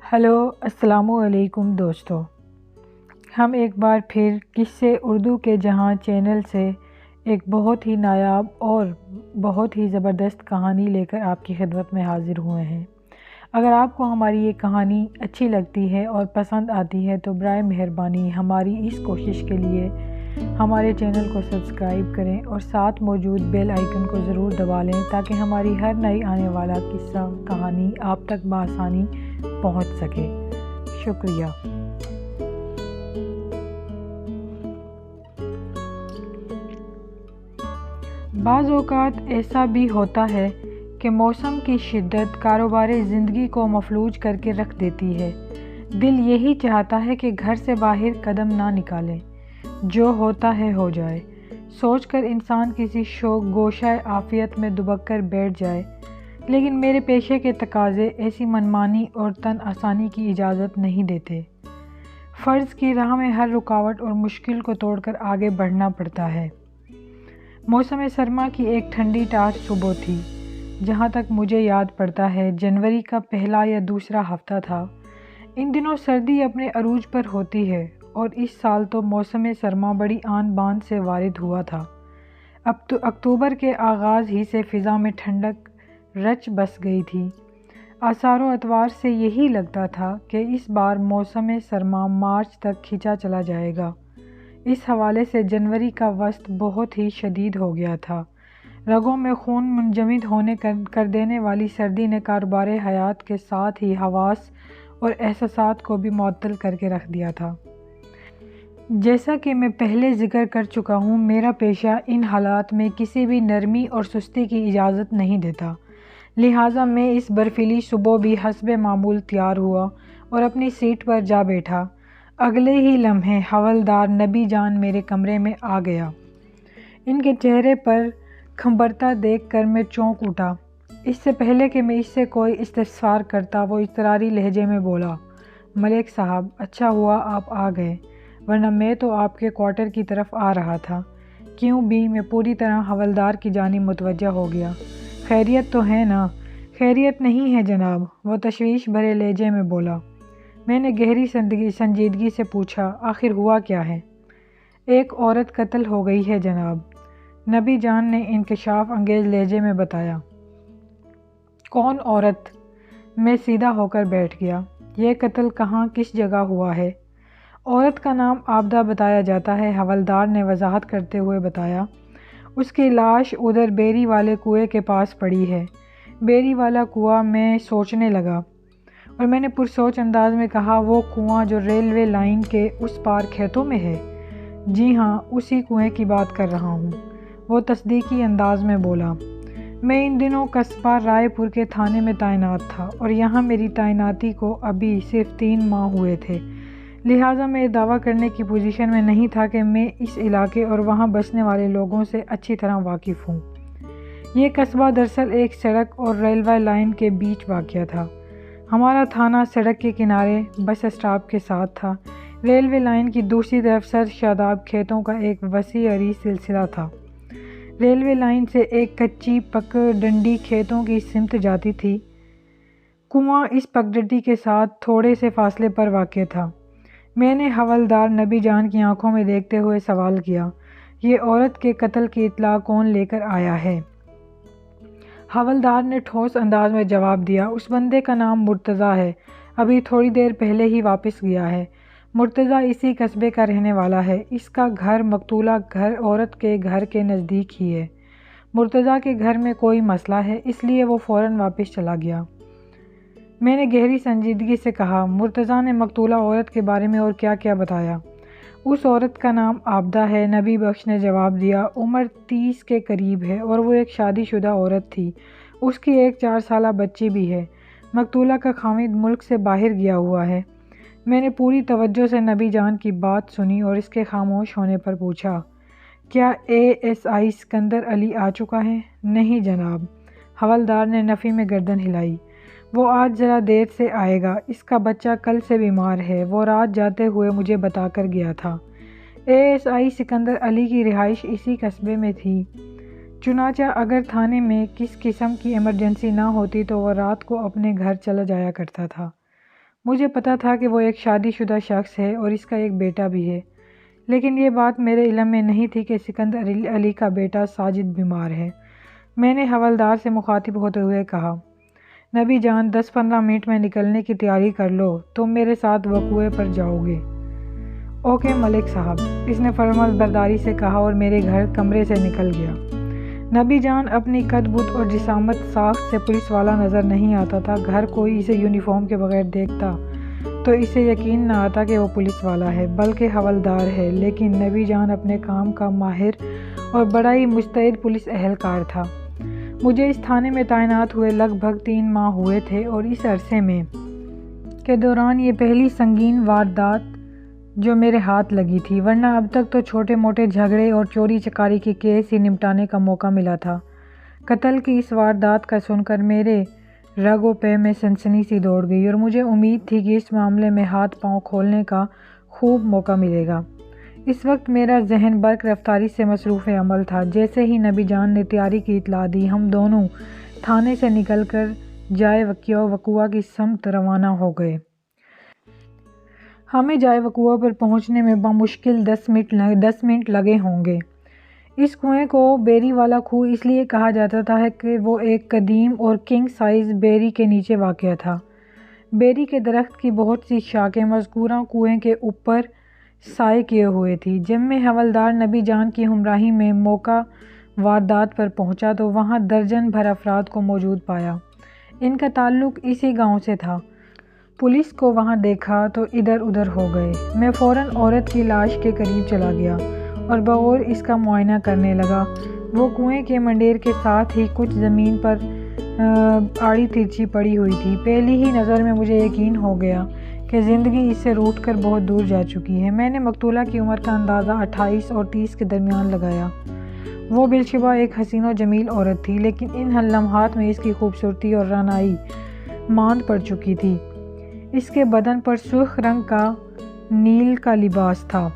Hello السلام علیکم دوستو، ہم ایک بار پھر قصے اردو کے جہاں چینل سے ایک بہت ہی نایاب اور بہت ہی زبردست کہانی لے کر آپ کی خدمت میں حاضر ہوئے ہیں۔ اگر آپ کو ہماری یہ کہانی اچھی لگتی ہے اور پسند آتی ہے تو برائے مہربانی ہماری اس کوشش کے لیے ہمارے چینل کو سبسکرائب کریں اور ساتھ موجود بیل آئیکن کو ضرور دبا لیں تاکہ ہماری ہر نئی آنے والا قصہ کہانی آپ تک بآسانی پہنچ سکے۔ شکریہ۔ بعض اوقات ایسا بھی ہوتا ہے کہ موسم کی شدت کاروبار زندگی کو مفلوج کر کے رکھ دیتی ہے۔ دل یہی چاہتا ہے کہ گھر سے باہر قدم نہ نکالیں، جو ہوتا ہے ہو جائے، سوچ کر انسان کسی گوشہ عافیت میں دبک کر بیٹھ جائے، لیکن میرے پیشے کے تقاضے ایسی منمانی اور تن آسانی کی اجازت نہیں دیتے۔ فرض کی راہ میں ہر رکاوٹ اور مشکل کو توڑ کر آگے بڑھنا پڑتا ہے۔ موسم سرما کی ایک ٹھنڈی ٹار صبح تھی۔ جہاں تک مجھے یاد پڑتا ہے جنوری کا پہلا یا دوسرا ہفتہ تھا۔ ان دنوں سردی اپنے عروج پر ہوتی ہے اور اس سال تو موسم سرما بڑی آن بان سے وارد ہوا تھا۔ اب تو اکتوبر کے آغاز ہی سے فضا میں ٹھنڈک رچ بس گئی تھی۔ آثار و اتوار سے یہی لگتا تھا کہ اس بار موسم سرما مارچ تک کھنچا چلا جائے گا۔ اس حوالے سے جنوری کا وسط بہت ہی شدید ہو گیا تھا۔ رگوں میں خون منجمد ہونے کر دینے والی سردی نے کاروبار حیات کے ساتھ ہی حواس اور احساسات کو بھی معطل کر کے رکھ دیا تھا۔ جیسا کہ میں پہلے ذکر کر چکا ہوں، میرا پیشہ ان حالات میں کسی بھی نرمی اور سستی کی اجازت نہیں دیتا، لہٰذا میں اس برفیلی صبح بھی حسب معمول تیار ہوا اور اپنی سیٹ پر جا بیٹھا۔ اگلے ہی لمحے حوالدار نبی جان میرے کمرے میں آ گیا۔ ان کے چہرے پر کھمبرتا دیکھ کر میں چونک اٹھا۔ اس سے پہلے کہ میں اس سے کوئی استفسار کرتا، وہ اضطراری لہجے میں بولا، ملک صاحب، اچھا ہوا آپ آ گئے، ورنہ میں تو آپ کے کوارٹر کی طرف آ رہا تھا۔ کیوں بھی؟ میں پوری طرح حوالدار کی جانب متوجہ ہو گیا۔ خیریت تو ہے نا؟ خیریت نہیں ہے جناب، وہ تشویش بھرے لہجے میں بولا۔ میں نے گہری سنجیدگی سے پوچھا، آخر ہوا کیا ہے؟ ایک عورت قتل ہو گئی ہے جناب، نبی جان نے انکشاف انگیز لہجے میں بتایا۔ کون عورت؟ میں سیدھا ہو کر بیٹھ گیا۔ یہ قتل کہاں کس جگہ ہوا ہے؟ عورت کا نام عابدہ بتایا جاتا ہے، حوالدار نے وضاحت کرتے ہوئے بتایا۔ اس کی لاش ادھر بیری والے کنویں کے پاس پڑی ہے۔ بیری والا کنواں؟ میں سوچنے لگا اور میں نے پرسوچ انداز میں کہا، وہ کنواں جو ریلوے لائن کے اس پار کھیتوں میں ہے؟ جی ہاں، اسی کنویں کی بات کر رہا ہوں، وہ تصدیقی انداز میں بولا۔ میں ان دنوں قصبہ رائے پور کے تھانے میں تعینات تھا اور یہاں میری تعیناتی کو ابھی صرف 3 ماہ ہوئے تھے، لہٰذا میں دعویٰ کرنے کی پوزیشن میں نہیں تھا کہ میں اس علاقے اور وہاں بسنے والے لوگوں سے اچھی طرح واقف ہوں۔ یہ قصبہ دراصل ایک سڑک اور ریلوے لائن کے بیچ واقع تھا۔ ہمارا تھانہ سڑک کے کنارے بس اسٹاپ کے ساتھ تھا۔ ریلوے لائن کی دوسری طرف سر شاداب کھیتوں کا ایک وسیع عریض سلسلہ تھا۔ ریلوے لائن سے ایک کچی پگڈنڈی کھیتوں کی سمت جاتی تھی۔ کنواں اس پگڈنڈی کے ساتھ تھوڑے سے فاصلے پر واقع تھا۔ میں نے حوالدار نبی جان کی آنکھوں میں دیکھتے ہوئے سوال کیا، یہ عورت کے قتل کی اطلاع کون لے کر آیا ہے؟ حوالدار نے ٹھوس انداز میں جواب دیا، اس بندے کا نام مرتضیٰ ہے، ابھی تھوڑی دیر پہلے ہی واپس گیا ہے۔ مرتضیٰ اسی قصبے کا رہنے والا ہے۔ اس کا گھر مقتولہ عورت کے گھر کے نزدیک ہی ہے۔ مرتضیٰ کے گھر میں کوئی مسئلہ ہے، اس لیے وہ فوراً واپس چلا گیا۔ میں نے گہری سنجیدگی سے کہا، مرتضیٰ نے مقتولہ عورت کے بارے میں اور کیا کیا بتایا؟ اس عورت کا نام عابدہ ہے، نبی بخش نے جواب دیا۔ عمر 30 کے قریب ہے اور وہ ایک شادی شدہ عورت تھی۔ اس کی ایک 4 سالہ بچی بھی ہے۔ مقتولہ کا خاوند ملک سے باہر گیا ہوا ہے۔ میں نے پوری توجہ سے نبی جان کی بات سنی اور اس کے خاموش ہونے پر پوچھا، کیا ASI سکندر علی آ چکا ہے؟ نہیں جناب، حوالدار نے نفی میں گردن ہلائی۔ وہ آج ذرا دیر سے آئے گا، اس کا بچہ کل سے بیمار ہے، وہ رات جاتے ہوئے مجھے بتا کر گیا تھا۔ ASI سکندر علی کی رہائش اسی قصبے میں تھی، چنانچہ اگر تھانے میں کس قسم کی ایمرجنسی نہ ہوتی تو وہ رات کو اپنے گھر چلا جایا کرتا تھا۔ مجھے پتہ تھا کہ وہ ایک شادی شدہ شخص ہے اور اس کا ایک بیٹا بھی ہے، لیکن یہ بات میرے علم میں نہیں تھی کہ سکندر علی کا بیٹا ساجد بیمار ہے۔ میں نے حوالدار سے مخاطب ہوتے ہوئے کہا، نبی جان 10-15 منٹ میں نکلنے کی تیاری کر لو، تم میرے ساتھ وقوعے پر جاؤ گے۔ اوکے ملک صاحب، اس نے فرمان برداری سے کہا اور میرے کمرے سے نکل گیا۔ نبی جان اپنی قد بت اور جسامت ساخت سے پولیس والا نظر نہیں آتا تھا۔ گھر کوئی اسے یونیفارم کے بغیر دیکھتا تو اسے یقین نہ آتا کہ وہ پولیس والا ہے بلکہ حوالدار ہے، لیکن نبی جان اپنے کام کا ماہر اور بڑا ہی مستعد پولیس اہلکار تھا۔ مجھے اس تھانے میں تعینات ہوئے لگ بھگ 3 ماہ ہوئے تھے اور اس عرصے میں کے دوران یہ پہلی سنگین واردات جو میرے ہاتھ لگی تھی، ورنہ اب تک تو چھوٹے موٹے جھگڑے اور چوری چکاری کے کیس ہی نمٹانے کا موقع ملا تھا۔ قتل کی اس واردات کا سن کر میرے رگ و پے میں سنسنی سی دوڑ گئی اور مجھے امید تھی کہ اس معاملے میں ہاتھ پاؤں کھولنے کا خوب موقع ملے گا۔ اس وقت میرا ذہن برق رفتاری سے مصروف عمل تھا۔ جیسے ہی نبی جان نے تیاری کی اطلاع دی، ہم دونوں تھانے سے نکل کر جائے وقوعہ کی سمت روانہ ہو گئے۔ ہمیں جائے وقوعہ پر پہنچنے میں بمشکل 10 منٹ لگے ہوں گے۔ اس کنویں کو بیری والا کنواں اس لیے کہا جاتا تھا کہ وہ ایک قدیم اور کنگ سائز بیری کے نیچے واقع تھا۔ بیری کے درخت کی بہت سی شاخیں مذکورہ کنویں کے اوپر سائے کیے ہوئے تھی۔ جب میں حوالدار نبی جان کی ہمراہی میں موقع واردات پر پہنچا تو وہاں درجن بھر افراد کو موجود پایا۔ ان کا تعلق اسی گاؤں سے تھا۔ پولیس کو وہاں دیکھا تو ادھر ادھر ہو گئے۔ میں فوراً عورت کی لاش کے قریب چلا گیا اور بغور اس کا معائنہ کرنے لگا۔ وہ کنویں کے منڈیر کے ساتھ ہی کچھ زمین پر آڑی ترچھی پڑی ہوئی تھی۔ پہلی ہی نظر میں مجھے یقین ہو گیا کہ زندگی اس سے روٹھ کر بہت دور جا چکی ہے۔ میں نے مقتولہ کی عمر کا اندازہ 28 اور 30 کے درمیان لگایا۔ وہ بالشبہ ایک حسین و جمیل عورت تھی، لیکن ان لمحات میں اس کی خوبصورتی اور رعنائی ماند پڑ چکی تھی۔ اس کے بدن پر سرخ رنگ کا نیل کا لباس تھا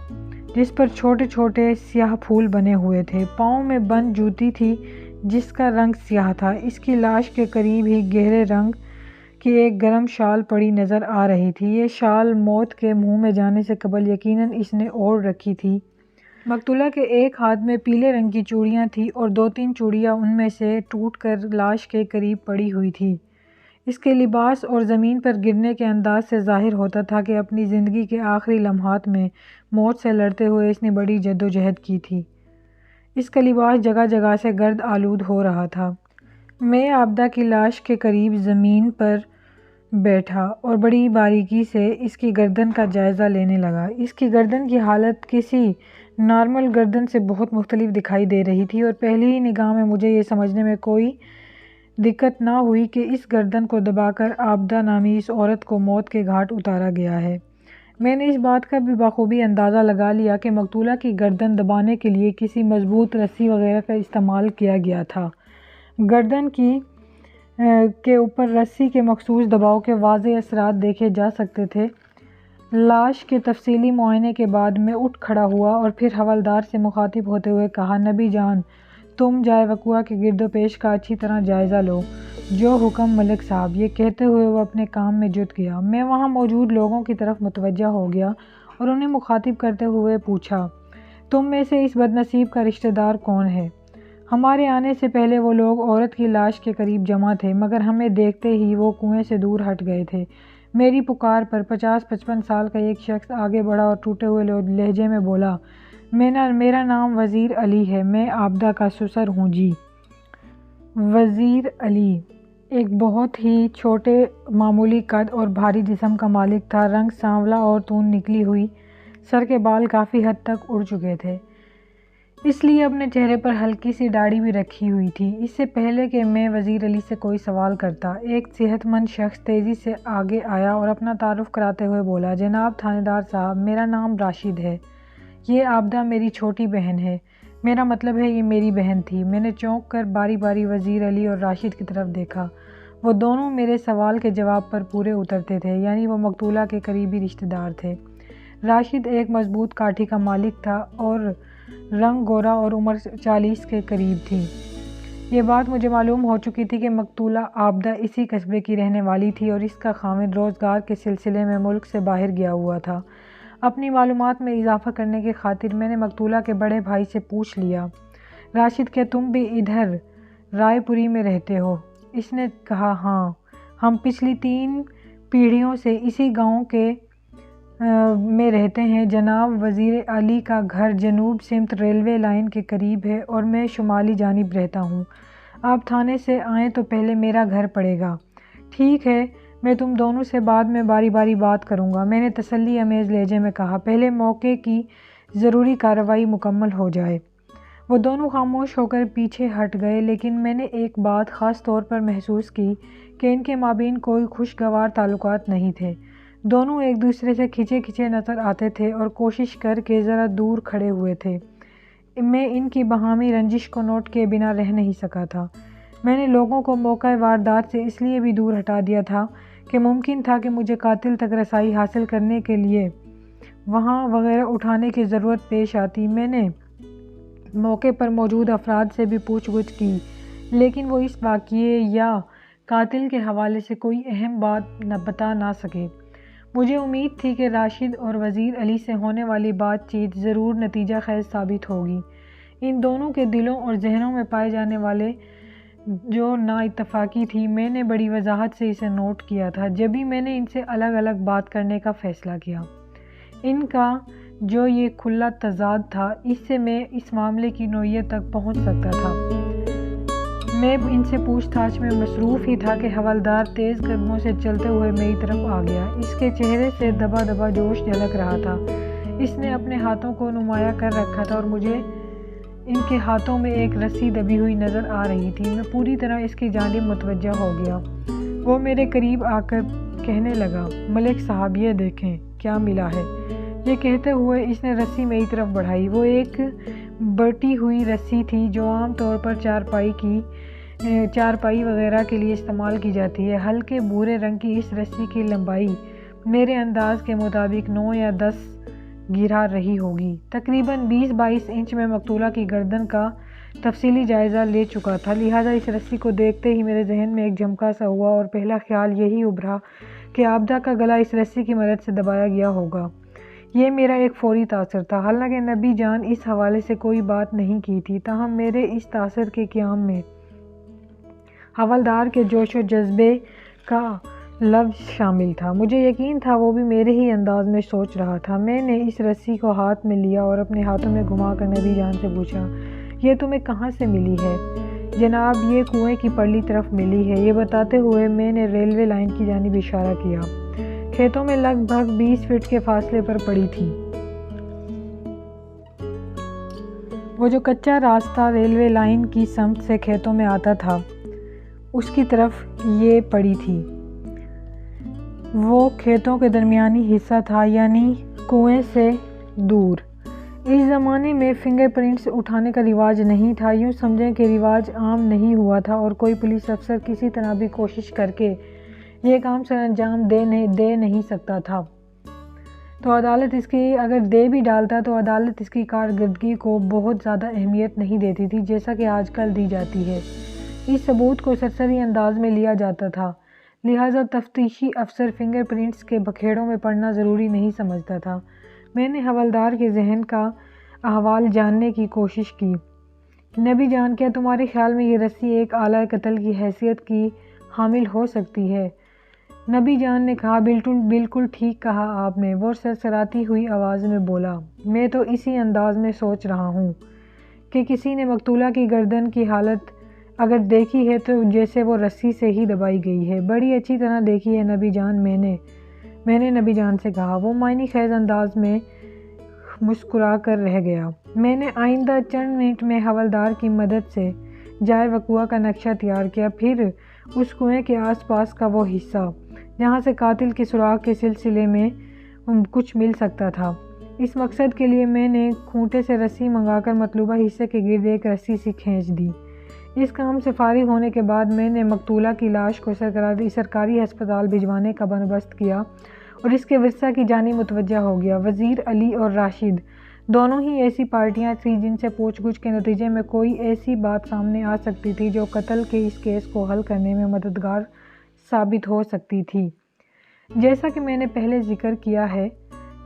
جس پر چھوٹے چھوٹے سیاہ پھول بنے ہوئے تھے۔ پاؤں میں بند جوتی تھی جس کا رنگ سیاہ تھا۔ اس کی لاش کے قریب ہی گہرے رنگ کی ایک گرم شال پڑی نظر آ رہی تھی۔ یہ شال موت کے منہ میں جانے سے قبل یقیناً اس نے اوڑھ رکھی تھی۔ مقتولہ کے ایک ہاتھ میں پیلے رنگ کی چوڑیاں تھیں اور 2-3 چوڑیاں ان میں سے ٹوٹ کر لاش کے قریب پڑی ہوئی تھیں۔ اس کے لباس اور زمین پر گرنے کے انداز سے ظاہر ہوتا تھا کہ اپنی زندگی کے آخری لمحات میں موت سے لڑتے ہوئے اس نے بڑی جدوجہد کی تھی۔ اس کا لباس جگہ جگہ سے گرد آلود ہو رہا تھا۔ میں عابدہ کی لاش کے قریب زمین پر بیٹھا اور بڑی باریکی سے اس کی گردن کا جائزہ لینے لگا۔ اس کی گردن کی حالت کسی نارمل گردن سے بہت مختلف دکھائی دے رہی تھی اور پہلی ہی نگاہ میں مجھے یہ سمجھنے میں کوئی دقت نہ ہوئی کہ اس گردن کو دبا کر عابدہ نامی اس عورت کو موت کے گھاٹ اتارا گیا ہے۔ میں نے اس بات کا بھی بخوبی اندازہ لگا لیا کہ مقتولہ کی گردن دبانے کے لیے کسی مضبوط رسی وغیرہ کا استعمال کیا گیا تھا۔ گردن کے اوپر رسی کے مخصوص دباؤ کے واضح اثرات دیکھے جا سکتے تھے۔ لاش کے تفصیلی معائنے کے بعد میں اٹھ کھڑا ہوا اور پھر حوالدار سے مخاطب ہوتے ہوئے کہا، نبی جان، تم جائے وقوعہ کے گرد و پیش کا اچھی طرح جائزہ لو۔ جو حکم ملک صاحب۔ یہ کہتے ہوئے وہ اپنے کام میں جٹ گیا۔ میں وہاں موجود لوگوں کی طرف متوجہ ہو گیا اور انہیں مخاطب کرتے ہوئے پوچھا، تم میں سے اس بد نصیب کا رشتہ دار کون ہے؟ ہمارے آنے سے پہلے وہ لوگ عورت کی لاش کے قریب جمع تھے، مگر ہمیں دیکھتے ہی وہ کنویں سے دور ہٹ گئے تھے۔ میری پکار پر 50-55 سال کا ایک شخص آگے بڑھا اور ٹوٹے ہوئے لہجے میں بولا، میرا نام وزیر علی ہے، میں عابدہ کا سسر ہوں جی۔ وزیر علی ایک بہت ہی چھوٹے معمولی قد اور بھاری جسم کا مالک تھا۔ رنگ سانولا اور توند نکلی ہوئی، سر کے بال کافی حد تک اڑ چکے تھے، اس لیے اپنے چہرے پر ہلکی سی داڑھی بھی رکھی ہوئی تھی۔ اس سے پہلے کہ میں وزیر علی سے کوئی سوال کرتا، ایک صحت مند شخص تیزی سے آگے آیا اور اپنا تعارف کراتے ہوئے بولا، جناب تھانے دار صاحب، میرا نام راشد ہے، یہ عابدہ میری چھوٹی بہن ہے۔ میرا مطلب ہے یہ میری بہن تھی۔ میں نے چونک کر باری باری وزیر علی اور راشد کی طرف دیکھا۔ وہ دونوں میرے سوال کے جواب پر پورے اترتے تھے، یعنی وہ مقتولہ کے قریبی رشتہ دار تھے۔ راشد ایک مضبوط کاٹھی کا مالک تھا اور رنگ گورا اور عمر 40 کے قریب تھی۔ یہ بات مجھے معلوم ہو چکی تھی کہ مقتولہ عابدہ اسی قصبے کی رہنے والی تھی اور اس کا خاوند روزگار کے سلسلے میں ملک سے باہر گیا ہوا تھا۔ اپنی معلومات میں اضافہ کرنے کی خاطر میں نے مقتولہ کے بڑے بھائی سے پوچھ لیا، راشد کیا تم بھی ادھر رائے پوری میں رہتے ہو؟ اس نے کہا ہاں، ہم پچھلی 3 پیڑھیوں سے اسی گاؤں میں رہتے ہیں۔ جناب وزیر علی کا گھر جنوب سمت ریلوے لائن کے قریب ہے اور میں شمالی جانب رہتا ہوں۔ آپ تھانے سے آئیں تو پہلے میرا گھر پڑے گا۔ ٹھیک ہے، میں تم دونوں سے بعد میں باری باری بات کروں گا، میں نے تسلی آمیز لہجے میں کہا، پہلے موقع کی ضروری کارروائی مکمل ہو جائے۔ وہ دونوں خاموش ہو کر پیچھے ہٹ گئے، لیکن میں نے ایک بات خاص طور پر محسوس کی کہ ان کے مابین کوئی خوشگوار تعلقات نہیں تھے۔ دونوں ایک دوسرے سے کھنچے کھنچے نظر آتے تھے اور کوشش کر کے ذرا دور کھڑے ہوئے تھے۔ میں ان کی باہمی رنجش کو نوٹ کیے بنا رہ نہیں سکا تھا۔ میں نے لوگوں کو موقع واردات سے اس لیے بھی دور ہٹا دیا تھا کہ ممکن تھا کہ مجھے قاتل تک رسائی حاصل کرنے کے لیے وہاں وغیرہ اٹھانے کی ضرورت پیش آتی۔ میں نے موقع پر موجود افراد سے بھی پوچھ گچھ کی، لیکن وہ اس واقعے یا قاتل کے حوالے سے کوئی اہم بات بتا نہ سکے۔ مجھے امید تھی کہ راشد اور وزیر علی سے ہونے والی بات چیت ضرور نتیجہ خیز ثابت ہوگی۔ ان دونوں کے دلوں اور ذہنوں میں پائے جانے والے جو نا اتفاقی تھی، میں نے بڑی وضاحت سے اسے نوٹ کیا تھا جبھی میں نے ان سے الگ الگ بات کرنے کا فیصلہ کیا۔ ان کا جو یہ کھلا تضاد تھا، اس سے میں اس معاملے کی نوعیت تک پہنچ سکتا تھا۔ میں ان سے پوچھ تاچھ میں مصروف ہی تھا کہ حوالدار تیز قدموں سے چلتے ہوئے میری طرف آ گیا۔ اس کے چہرے سے دبا دبا جوش جھلک رہا تھا۔ اس نے اپنے ہاتھوں کو نمایاں کر رکھا تھا اور مجھے ان کے ہاتھوں میں ایک رسی دبی ہوئی نظر آ رہی تھی۔ میں پوری طرح اس کی جانب متوجہ ہو گیا۔ وہ میرے قریب آ کر کہنے لگا، ملک صاحب یہ دیکھیں کیا ملا ہے۔ یہ کہتے ہوئے اس نے رسی میری طرف بڑھائی۔ وہ ایک بٹی ہوئی رسی تھی جو عام طور پر چارپائی وغیرہ کے لیے استعمال کی جاتی ہے۔ ہلکے بھورے رنگ کی اس رسی کی لمبائی میرے انداز کے مطابق 9 یا 10 گھرا رہی ہوگی۔ تقریباً 20-22 انچ میں مقتولہ کی گردن کا تفصیلی جائزہ لے چکا تھا، لہٰذا اس رسی کو دیکھتے ہی میرے ذہن میں ایک جھمکا سا ہوا اور پہلا خیال یہی ابھرا کہ عابدہ کا گلا اس رسی کی مدد سے دبایا گیا ہوگا۔ یہ میرا ایک فوری تاثر تھا، حالانکہ نبی جان اس حوالے سے کوئی بات نہیں کی تھی، تاہم میرے اس تاثر کے قیام میں حوالدار کے جوش و جذبے کا لفظ شامل تھا۔ مجھے یقین تھا وہ بھی میرے ہی انداز میں سوچ رہا تھا۔ میں نے اس رسی کو ہاتھ میں لیا اور اپنے ہاتھوں میں گھما کر نبی جان سے پوچھا، یہ تمہیں کہاں سے ملی ہے؟ جناب یہ کنویں کی پرلی طرف ملی ہے۔ یہ بتاتے ہوئے میں نے ریلوے لائن کی جانب اشارہ کیا۔ کھیتوں میں لگ بھگ 20 فٹ کے فاصلے پر پڑی تھی۔ وہ جو کچا راستہ ریلوے لائن کی سمت سے کھیتوں میں آتا تھا، اس کی طرف یہ پڑی تھی۔ وہ کھیتوں کے درمیانی حصہ تھا، یعنی کنویں سے دور۔ اس زمانے میں فنگر پرنٹس اٹھانے کا رواج نہیں تھا۔ یوں سمجھیں کہ رواج عام نہیں ہوا تھا اور کوئی پولیس افسر کسی طرح بھی کوشش کر کے یہ کام سر انجام دے نہیں سکتا تھا، تو عدالت اس کی اگر دے بھی ڈالتا تو عدالت اس کی کارکردگی کو بہت زیادہ اہمیت نہیں دیتی تھی جیسا کہ آج کل دی جاتی ہے۔ اس ثبوت کو سرسری انداز میں لیا جاتا تھا، لہٰذا تفتیشی افسر فنگر پرنٹس کے بکھیڑوں میں پڑنا ضروری نہیں سمجھتا تھا۔ میں نے حوالدار کے ذہن کا احوال جاننے کی کوشش کی۔ نبی جان کیا تمہارے خیال میں یہ رسی ایک آلہ قتل کی حیثیت کی حامل ہو سکتی ہے؟ نبی جان نے کہا، بالکل ٹھیک کہا آپ نے۔ وہ سرسراتی ہوئی آواز میں بولا، میں تو اسی انداز میں سوچ رہا ہوں کہ کسی نے مقتولہ کی گردن کی حالت اگر دیکھی ہے تو جیسے وہ رسی سے ہی دبائی گئی ہے۔ بڑی اچھی طرح دیکھی ہے نبی جان، میں نے نبی جان سے کہا۔ وہ معنی خیز انداز میں مسکرا کر رہ گیا۔ میں نے آئندہ چند منٹ میں حوالدار کی مدد سے جائے وقوع کا نقشہ تیار کیا، پھر اس کنویں کے آس پاس کا وہ حصہ جہاں سے قاتل کے سراغ کے سلسلے میں کچھ مل سکتا تھا۔ اس مقصد کے لیے میں نے کھونٹے سے رسی منگا کر مطلوبہ حصے کے گرد ایک رسی سی کھینچ دی۔ اس کام سے فارغ ہونے کے بعد میں نے مقتولہ کی لاش کو سرکاری ہسپتال بھجوانے کا بندوبست کیا اور اس کے ورثاء کی جانب متوجہ ہو گیا۔ وزیر علی اور راشد دونوں ہی ایسی پارٹیاں تھیں جن سے پوچھ گچھ کے نتیجے میں کوئی ایسی بات سامنے آ سکتی تھی جو قتل کے اس کیس کو حل کرنے میں مددگار ثابت ہو سکتی تھی۔ جیسا کہ میں نے پہلے ذکر کیا ہے،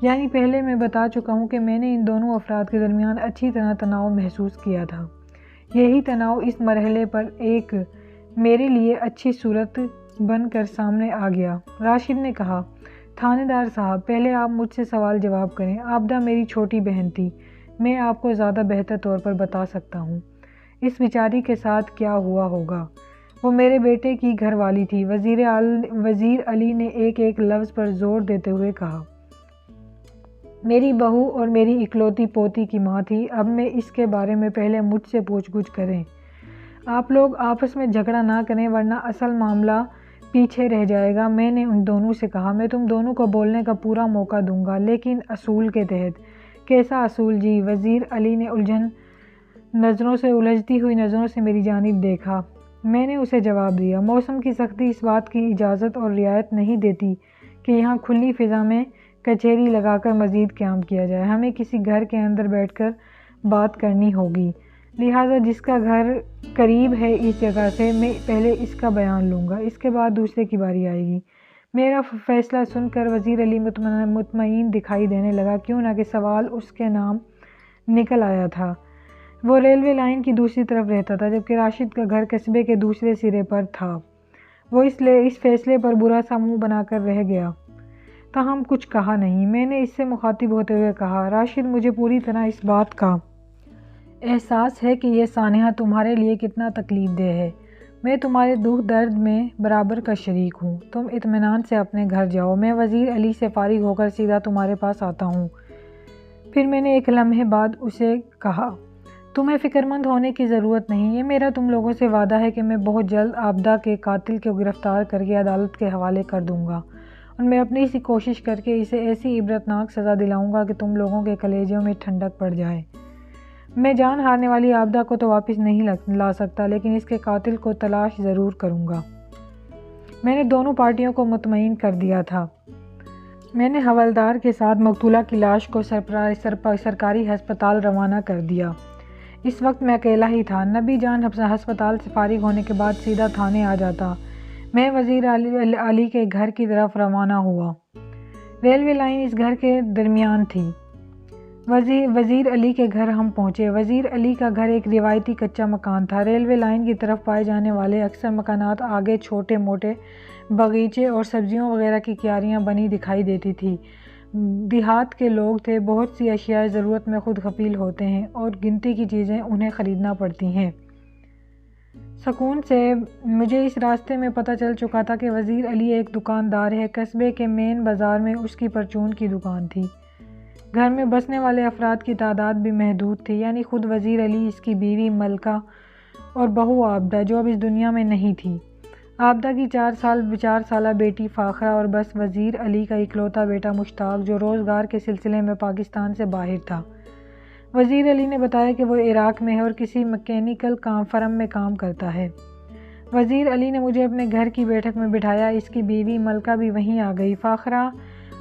یعنی پہلے میں بتا چکا ہوں کہ میں نے ان دونوں افراد کے درمیان اچھی طرح تناؤ محسوس کیا تھا۔ یہی تناؤ اس مرحلے پر ایک میرے لیے اچھی صورت بن کر سامنے آ گیا۔ راشد نے کہا، تھانے دار صاحب، پہلے آپ مجھ سے سوال جواب کریں۔ عابدہ میری چھوٹی بہن تھی، میں آپ کو زیادہ بہتر طور پر بتا سکتا ہوں اس بیچاری کے ساتھ کیا ہوا ہوگا۔ وہ میرے بیٹے کی گھر والی تھی۔ وزیر علی نے ایک لفظ پر زور دیتے ہوئے کہا، میری بہو اور میری اکلوتی پوتی کی ماں تھی۔ اب میں اس کے بارے میں پہلے مجھ سے پوچھ گچھ کریں۔ آپ لوگ آپس میں جھگڑا نہ کریں ورنہ اصل معاملہ پیچھے رہ جائے گا۔ میں نے ان دونوں سے کہا، میں تم دونوں کو بولنے کا پورا موقع دوں گا، لیکن اصول کے تحت۔ کیسا اصول جی؟ وزیر علی نے الجھتی ہوئی نظروں سے میری جانب دیکھا۔ میں نے اسے جواب دیا، موسم کی سختی اس بات کی اجازت اور رعایت نہیں دیتی کہ یہاں کھلی فضا میں کچہری لگا کر مزید قیام کیا جائے۔ ہمیں کسی گھر کے اندر بیٹھ کر بات کرنی ہوگی، لہٰذا جس کا گھر قریب ہے اس جگہ سے، میں پہلے اس کا بیان لوں گا، اس کے بعد دوسرے کی باری آئے گی۔ میرا فیصلہ سن کر وزیر علی مطمئن دکھائی دینے لگا، کیوں نہ کہ سوال اس کے نام نکل آیا تھا۔ وہ ریلوے لائن کی دوسری طرف رہتا تھا، جبکہ راشد کا گھر قصبے کے دوسرے سرے پر تھا۔ وہ اس فیصلے پر برا سا منہ بنا کر رہ گیا، تاہم کچھ کہا نہیں۔ میں نے اس سے مخاطب ہوتے ہوئے کہا، راشد، مجھے پوری طرح اس بات کا احساس ہے کہ یہ سانحہ تمہارے لیے کتنا تکلیف دہ ہے۔ میں تمہارے دکھ درد میں برابر کا شریک ہوں۔ تم اطمینان سے اپنے گھر جاؤ، میں وزیر علی سے فارغ ہو کر سیدھا تمہارے پاس آتا ہوں۔ پھر میں نے ایک لمحے بعد اسے کہا، تمہیں فکر مند ہونے کی ضرورت نہیں، یہ میرا تم لوگوں سے وعدہ ہے کہ میں بہت جلد عابدہ کے قاتل کو گرفتار کر کے عدالت کے حوالے کر دوں گا، اور میں اپنی سی کوشش کر کے اسے ایسی عبرتناک سزا دلاؤں گا کہ تم لوگوں کے کلیجوں میں ٹھنڈک پڑ جائے۔ میں جان ہارنے والی عابدہ کو تو واپس نہیں لا سکتا، لیکن اس کے قاتل کو تلاش ضرور کروں گا۔ میں نے دونوں پارٹیوں کو مطمئن کر دیا تھا۔ میں نے حوالدار کے ساتھ مقتولہ کی لاش کو سرکاری ہسپتال روانہ کر دیا۔ اس وقت میں اکیلا ہی تھا۔ نبی جان ہسپتال سے فارغ ہونے کے بعد سیدھا تھانے آ جاتا۔ میں وزیر علی کے گھر کی طرف روانہ ہوا۔ ریلوے لائن اس گھر کے درمیان تھی۔ وزیر علی کے گھر ہم پہنچے۔ وزیر علی کا گھر ایک روایتی کچا مکان تھا۔ ریلوے لائن کی طرف پائے جانے والے اکثر مکانات آگے چھوٹے موٹے باغیچے اور سبزیوں وغیرہ کی کیاریاں بنی دکھائی دیتی تھی۔ دیہات کے لوگ تھے، بہت سی اشیاء ضرورت میں خود کفیل ہوتے ہیں اور گنتی کی چیزیں انہیں خریدنا پڑتی ہیں۔ سکون سے مجھے اس راستے میں پتہ چل چکا تھا کہ وزیر علی ایک دکاندار ہے۔ قصبے کے مین بازار میں اس کی پرچون کی دکان تھی۔ گھر میں بسنے والے افراد کی تعداد بھی محدود تھی، یعنی خود وزیر علی، اس کی بیوی ملکہ اور بہو عابدہ، جو اب اس دنیا میں نہیں تھی۔ عابدہ کی 4 سالہ بیٹی فاخرہ اور بس وزیر علی کا اکلوتا بیٹا مشتاق، جو روزگار کے سلسلے میں پاکستان سے باہر تھا۔ وزیر علی نے بتایا کہ وہ عراق میں ہے اور کسی میکینیکل فرم میں کام کرتا ہے۔ وزیر علی نے مجھے اپنے گھر کی بیٹھک میں بٹھایا۔ اس کی بیوی ملکہ بھی وہیں آ گئی۔ فاخرہ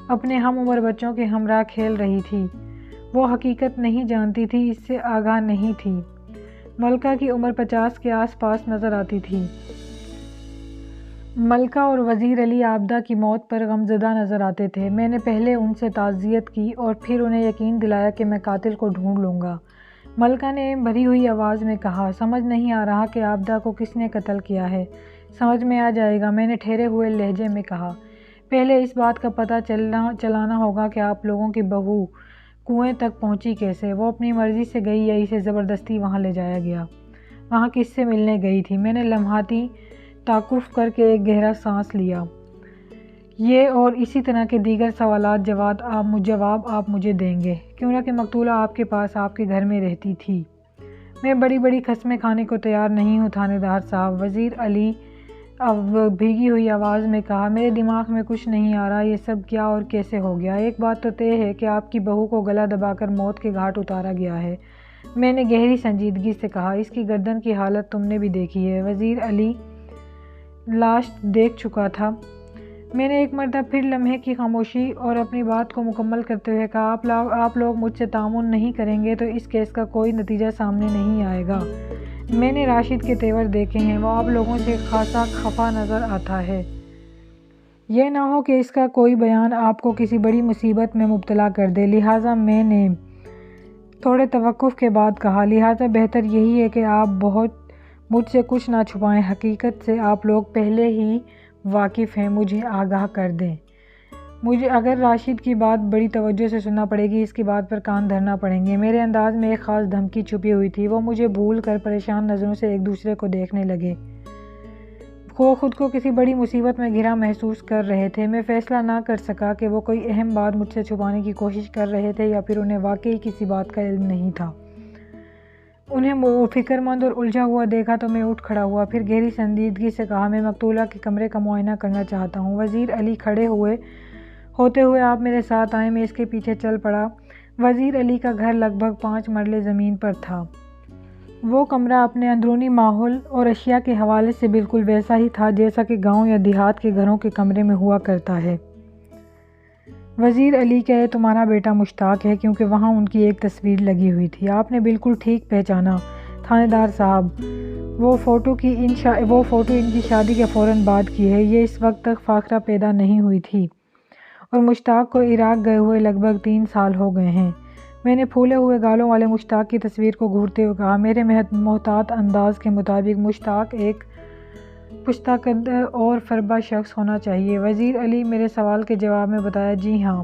اپنے ہم عمر بچوں کے ہمراہ کھیل رہی تھی۔ وہ حقیقت نہیں جانتی تھی، اس سے آگاہ نہیں تھی۔ ملکہ کی عمر 50 کے آس پاس نظر آتی تھی۔ ملکہ اور وزیر علی عابدہ کی موت پر غمزدہ نظر آتے تھے۔ میں نے پہلے ان سے تعزیت کی اور پھر انہیں یقین دلایا کہ میں قاتل کو ڈھونڈ لوں گا۔ ملکہ نے بھری ہوئی آواز میں کہا، سمجھ نہیں آ رہا کہ عابدہ کو کس نے قتل کیا ہے۔ سمجھ میں آ جائے گا، میں نے ٹھہرے ہوئے لہجے میں کہا۔ پہلے اس بات کا پتہ چلانا ہوگا کہ آپ لوگوں کی بہو کنویں تک پہنچی کیسے۔ وہ اپنی مرضی سے گئی یا اسے زبردستی وہاں لے جایا گیا؟ وہاں کس سے ملنے گئی تھی؟ میں نے لمحاتی تعارف کر کے ایک گہرا سانس لیا۔ یہ اور اسی طرح کے دیگر سوالات جواب آپ مجھے دیں گے، کیوں نہ کہ مقتولہ آپ کے پاس آپ کے گھر میں رہتی تھی۔ میں بڑی بڑی قسمیں کھانے کو تیار نہیں ہوں تھانے دار صاحب، وزیر علی بھیگی ہوئی آواز میں کہا۔ میرے دماغ میں کچھ نہیں آ رہا، یہ سب کیا اور کیسے ہو گیا۔ ایک بات تو طے ہے کہ آپ کی بہو کو گلا دبا کر موت کے گھاٹ اتارا گیا ہے، میں نے گہری سنجیدگی سے کہا۔ اس کی گردن کی حالت تم نے بھی دیکھی ہے۔ وزیر علی لاش دیکھ چکا تھا۔ میں نے ایک مرتبہ پھر لمحے کی خاموشی اور اپنی بات کو مکمل کرتے ہوئے کہا، آپ لوگ مجھ سے تعاون نہیں کریں گے تو اس کیس کا کوئی نتیجہ سامنے نہیں آئے گا۔ میں نے راشد کے تیور دیکھے ہیں، وہ آپ لوگوں سے خاصا خفا نظر آتا ہے۔ یہ نہ ہو کہ اس کا کوئی بیان آپ کو کسی بڑی مصیبت میں مبتلا کر دے، لہٰذا میں نے تھوڑے توقف کے بعد کہا، لہٰذا بہتر یہی ہے کہ آپ مجھ سے کچھ نہ چھپائیں، حقیقت سے آپ لوگ پہلے ہی واقف ہیں، مجھے آگاہ کر دیں۔ مجھے اگر راشد کی بات بڑی توجہ سے سننا پڑے گی، اس کی بات پر کان دھرنا پڑیں گے۔ میرے انداز میں ایک خاص دھمکی چھپی ہوئی تھی۔ وہ مجھے بھول کر پریشان نظروں سے ایک دوسرے کو دیکھنے لگے۔ وہ خود کو کسی بڑی مصیبت میں گھرا محسوس کر رہے تھے۔ میں فیصلہ نہ کر سکا کہ وہ کوئی اہم بات مجھ سے چھپانے کی کوشش کر رہے تھے یا پھر انہیں واقعی کسی بات کا علم نہیں تھا۔ انہیں فکر مند اور الجھا ہوا دیکھا تو میں اٹھ کھڑا ہوا، پھر گہری سنجیدگی سے کہا، میں مقتولہ کے کمرے کا معائنہ کرنا چاہتا ہوں۔ وزیر علی کھڑے ہوتے ہوئے، آپ میرے ساتھ آئیں۔ میں اس کے پیچھے چل پڑا۔ وزیر علی کا گھر لگ بھگ 5 مرلے زمین پر تھا۔ وہ کمرہ اپنے اندرونی ماحول اور اشیاء کے حوالے سے بالکل ویسا ہی تھا جیسا کہ گاؤں یا دیہات کے گھروں کے کمرے میں ہوا کرتا ہے۔ وزیر علی، کیا یہ تمہارا بیٹا مشتاق ہے؟ کیونکہ وہاں ان کی ایک تصویر لگی ہوئی تھی۔ آپ نے بالکل ٹھیک پہچانا تھانے دار صاحب، وہ فوٹو ان کی شادی کے فوراً بعد کی ہے۔ یہ اس وقت تک فاخرہ پیدا نہیں ہوئی تھی اور مشتاق کو عراق گئے ہوئے لگ بھگ 3 سال ہو گئے ہیں۔ میں نے پھولے ہوئے گالوں والے مشتاق کی تصویر کو گھورتے ہوئے کہا، میرے محتاط انداز کے مطابق مشتاق ایک پختہ قد اور فربا شخص ہونا چاہیے۔ وزیر علی میرے سوال کے جواب میں بتایا، جی ہاں۔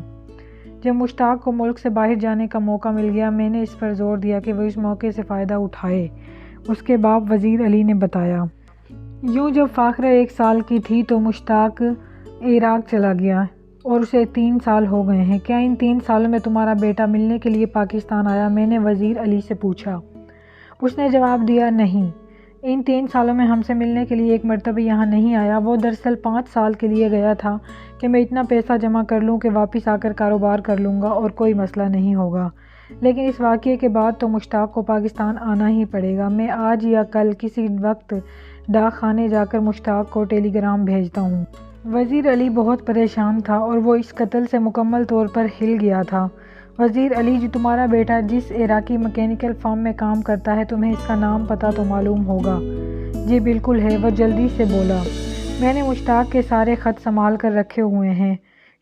جب مشتاق کو ملک سے باہر جانے کا موقع مل گیا، میں نے اس پر زور دیا کہ وہ اس موقع سے فائدہ اٹھائے۔ اس کے بعد وزیر علی نے بتایا، یوں جب فاخرہ 1 سال کی تھی تو مشتاق عراق چلا گیا اور اسے 3 سال ہو گئے ہیں۔ کیا ان 3 سالوں میں تمہارا بیٹا ملنے کے لیے پاکستان آیا؟ میں نے وزیر علی سے پوچھا۔ اس نے جواب دیا، نہیں، ان 3 سالوں میں ہم سے ملنے کے لیے ایک مرتبہ یہاں نہیں آیا۔ وہ دراصل 5 سال کے لیے گیا تھا کہ میں اتنا پیسہ جمع کر لوں کہ واپس آ کر کاروبار کر لوں گا اور کوئی مسئلہ نہیں ہوگا۔ لیکن اس واقعے کے بعد تو مشتاق کو پاکستان آنا ہی پڑے گا۔ میں آج یا کل کسی وقت ڈاک خانے جا کر مشتاق کو ٹیلی گرام بھیجتا ہوں۔ وزیر علی بہت پریشان تھا اور وہ اس قتل سے مکمل طور پر ہل گیا تھا۔ وزیر علی، جو تمہارا بیٹا جس عراقی میکینیکل فرم میں کام کرتا ہے، تمہیں اس کا نام پتہ تو معلوم ہوگا؟ جی بالکل ہے، وہ جلدی سے بولا۔ میں نے مشتاق کے سارے خط سنبھال کر رکھے ہوئے ہیں۔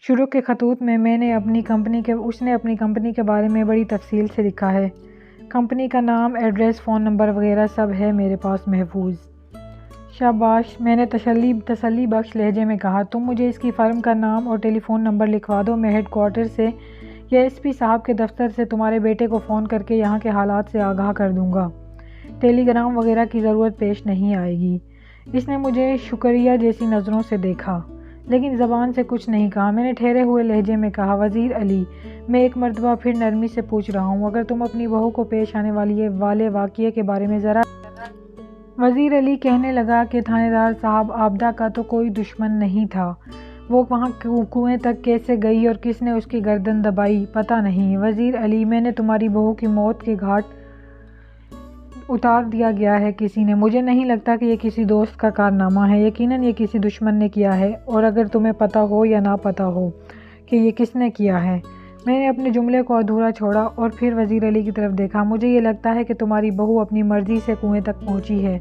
شروع کے خطوط میں اس نے اپنی کمپنی کے بارے میں بڑی تفصیل سے لکھا ہے۔ کمپنی کا نام، ایڈریس، فون نمبر وغیرہ سب ہے میرے پاس محفوظ۔ شاباش، میں نے تسلی بخش لہجے میں کہا، تم مجھے اس کی فرم کا نام اور ٹیلی فون نمبر لکھوا دو۔ میں ہیڈ کوارٹر سے یا ایس پی صاحب کے دفتر سے تمہارے بیٹے کو فون کر کے یہاں کے حالات سے آگاہ کر دوں گا۔ ٹیلی گرام وغیرہ کی ضرورت پیش نہیں آئے گی۔ اس نے مجھے شکریہ جیسی نظروں سے دیکھا لیکن زبان سے کچھ نہیں کہا۔ میں نے ٹھہرے ہوئے لہجے میں کہا، وزیر علی، میں ایک مرتبہ پھر نرمی سے پوچھ رہا ہوں، اگر تم اپنی بہو کو پیش آنے والے واقعے کے بارے میں ذرا۔ وزیر علی کہنے لگا کہ تھانے دار صاحب، آبدہ کا تو کوئی دشمن نہیں تھا۔ وہ وہاں کنویں تک کیسے گئی اور کس نے اس کی گردن دبائی، پتہ نہیں۔ وزیر علی، میں نے تمہاری بہو کی موت کے گھاٹ اتار دیا گیا ہے کسی نے۔ مجھے نہیں لگتا کہ یہ کسی دوست کا کارنامہ ہے، یقیناً یہ کسی دشمن نے کیا ہے، اور اگر تمہیں پتہ ہو یا نہ پتہ ہو کہ یہ کس نے کیا ہے۔ میں نے اپنے جملے کو ادھورا چھوڑا اور پھر وزیر علی کی طرف دیکھا۔ مجھے یہ لگتا ہے کہ تمہاری بہو اپنی مرضی سے کنویں تک پہنچی ہے،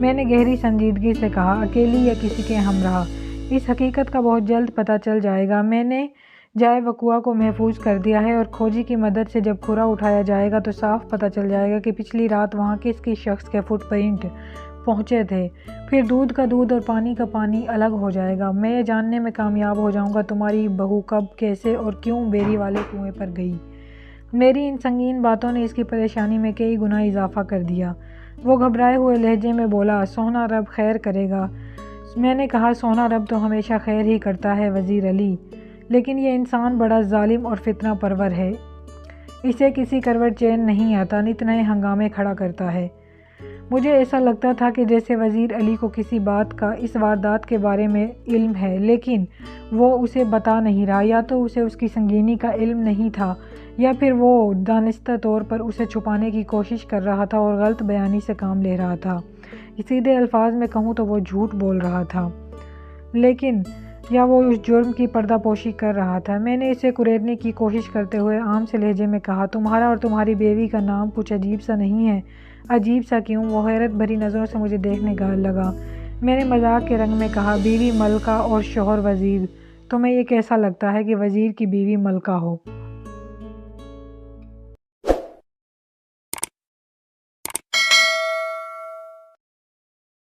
میں نے گہری سنجیدگی سے کہا، اکیلی یا کسی کے ہمراہ۔ اس حقیقت کا بہت جلد پتہ چل جائے گا۔ میں نے جائے وقوع کو محفوظ کر دیا ہے اور کھوجی کی مدد سے جب کھرا اٹھایا جائے گا تو صاف پتہ چل جائے گا کہ پچھلی رات وہاں کس شخص کے فٹ پرنٹ پہنچے تھے۔ پھر دودھ کا دودھ اور پانی کا پانی الگ ہو جائے گا۔ میں یہ جاننے میں کامیاب ہو جاؤں گا تمہاری بہو کب، کیسے اور کیوں بیری والے کنویں پر گئی۔ میری ان سنگین باتوں نے اس کی پریشانی میں کئی گنا اضافہ کر دیا۔ وہ گھبرائے ہوئے لہجے میں بولا، سونا رب خیر کرے گا۔ میں نے کہا، سونا رب تو ہمیشہ خیر ہی کرتا ہے وزیر علی، لیکن یہ انسان بڑا ظالم اور فتنہ پرور ہے۔ اسے کسی کروٹ چین نہیں آتا، نت نئے ہنگامے کھڑا کرتا ہے۔ مجھے ایسا لگتا تھا کہ جیسے وزیر علی کو کسی بات کا اس واردات کے بارے میں علم ہے، لیکن وہ اسے بتا نہیں رہا۔ یا تو اسے اس کی سنگینی کا علم نہیں تھا یا پھر وہ دانستہ طور پر اسے چھپانے کی کوشش کر رہا تھا اور غلط بیانی سے کام لے رہا تھا۔ سیدھے الفاظ میں کہوں تو وہ جھوٹ بول رہا تھا۔ لیکن یا وہ اس جرم کی پردہ پوشی کر رہا تھا؟ میں نے اسے کریدنے کی کوشش کرتے ہوئے عام سے لہجے میں کہا، تمہارا اور تمہاری بیوی کا نام کچھ عجیب سا نہیں ہے؟ عجیب سا کیوں؟ وہ حیرت بھری نظروں سے مجھے دیکھنے لگا۔ میں نے مذاق کے رنگ میں کہا، بیوی ملکہ اور شوہر وزیر۔ تمہیں یہ کیسا لگتا ہے کہ وزیر کی بیوی ملکہ ہو؟